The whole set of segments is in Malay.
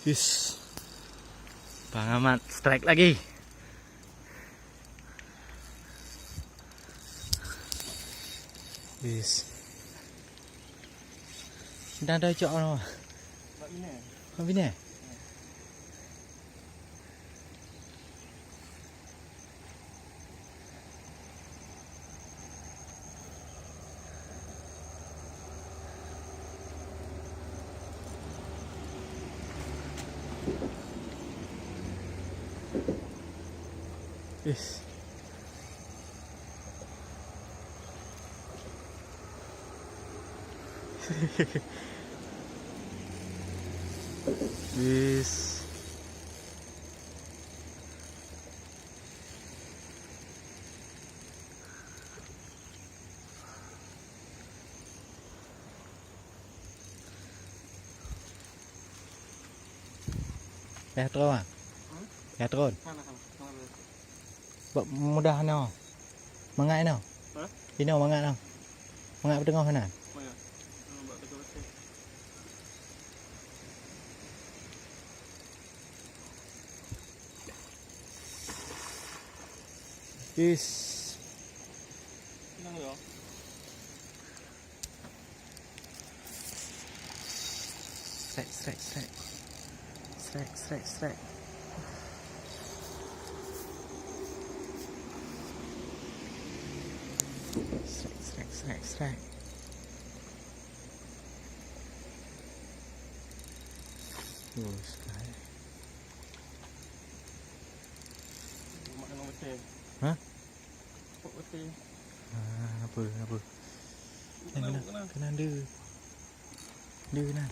Yes. Bang Ahmad strike lagi. Yes. Dah ada cok mana? Bak ini. Apa ini? Yes. Yes. Dah turun ah? Dah turun? Mana kan? Mana? Buat mudah no. Mangat no. Ha? Ini mangat no. Mangat bertengah mana? Mana? Bak tegur okey. Yes. Senang yo. Strike. Strike. Oh, strike. Mak kena betul. Ha? Betul. Apa? Kena. Kena dia. Dia kena.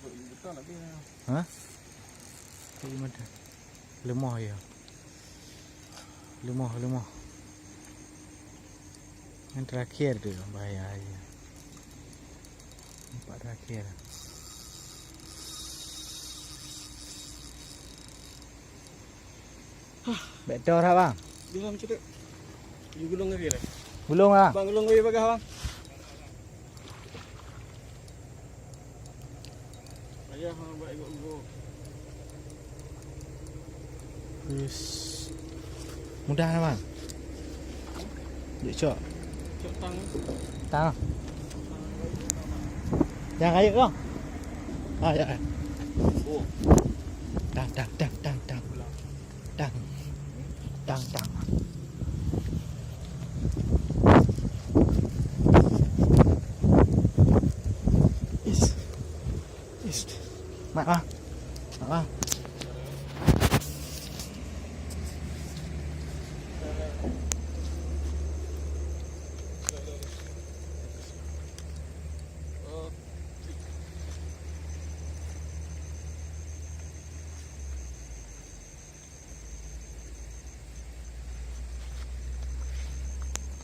Betul lagi. Ha? Kayu mana? Lemah ya. Lemah. Yang terakhir tu bahaya aja. Nampak terakhir. Betul tak bang? Gulung macam tu. You gulung lagi dah. Belum lah. Bang gulung lagi bagah bang. Ayah hang buat ikut. Yes. Mudah lah bang. Duk cok. Cok tang. Tang. Jangan kayuk kau. Ya. Oh. Tang. Yes. Mak bang.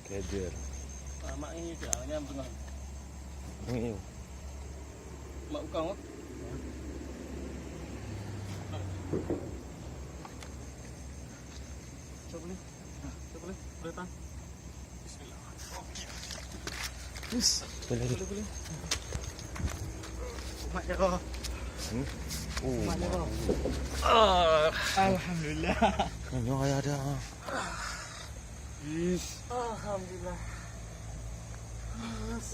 Kejar. Mak ini tu yang tengah. Ini. Mak ukang ah. Boleh. Boleh tang. Bismillah. Yes. Boleh. Mak dia kau. Oh. Mak dia kau. Alhamdulillah. Kayaknya kayak ada. Yes. Alhamdulillah. Yes.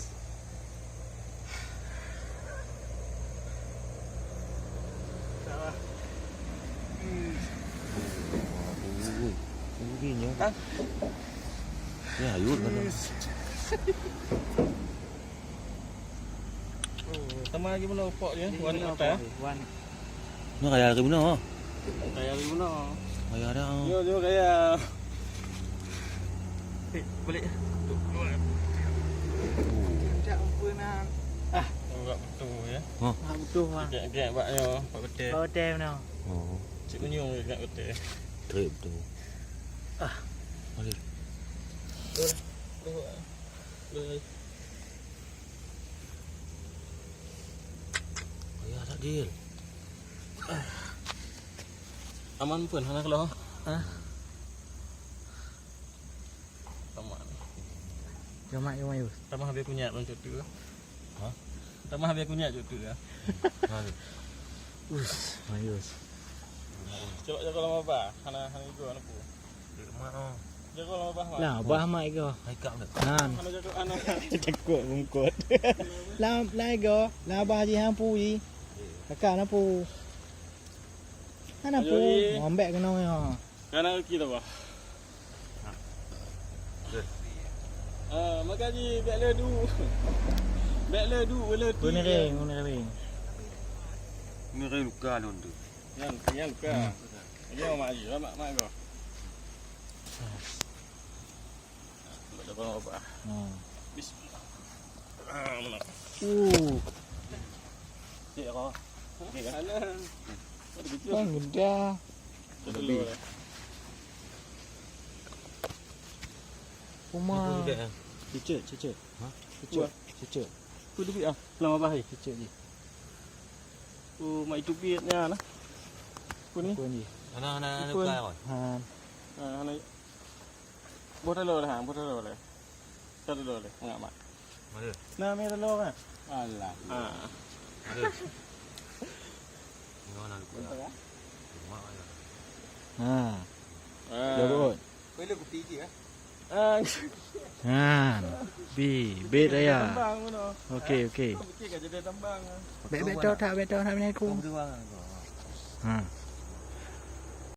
Salah. Tingginya. Tang. Ya, ayun mana? Tambah lagi mana pok dia? Warna apa? Ini kayak lagi mana? Kayak lagi mana? Kayak ada. Yo kayak. Balik. Tak ampunan. Enggak betul ya. Betul bang. Gak baknya, pak betul. Hotel no. Oh, Cik menyung gak betul. trip tu. Balik. Kayak tak deal. Aman pun anak lo. Ah. Aman. Mak Yus. Tambah habis kunyit bang cutu. Ha? Tambah habis kunyit cutu ya. Mana? Mak Yus. Coba jaga lama apa? Hana itu anu pu. Di rumah no. Jaga lama apa? Lah, bah mak iko. Hai kap dah. Han. Hana jaga anu. Cekut bungkut. Lah iko. Lah bah ji hang pu ji. Kakak na pu. Ana pu. Ngombek kena yo. Kana kita bah. Makaji bek le du. Bek le du wala tu. Guna ring. Ni rai luka non tu. Yan ka. Dia mak ji, mak ko. Jaga lama apa? Bismillah. Mana? Cik ko. Okey kan? Ada gitu. Bang gede. Lebih. Uma. Ni dah. Cicit. Ha? Cicit. Ku duit ah. Lama apa hai? Cicit ji. Mai tupitnya nah. Ku ni. Apa ni? Ana luka rồi. Han. Ano. Botalo lah, botalo lah. Botalo lah. Enggak mak. Mana? Nah, mai talo kan. Alah. Ada. Ni mana luka? Rumah aja. Ha. Jabut. Bila kopi je ah. Han. Bet ayah. Tambang ngono. Okey. Okey kan jadi tambang. Bet tak ni aku. Không đưa qua. Ha.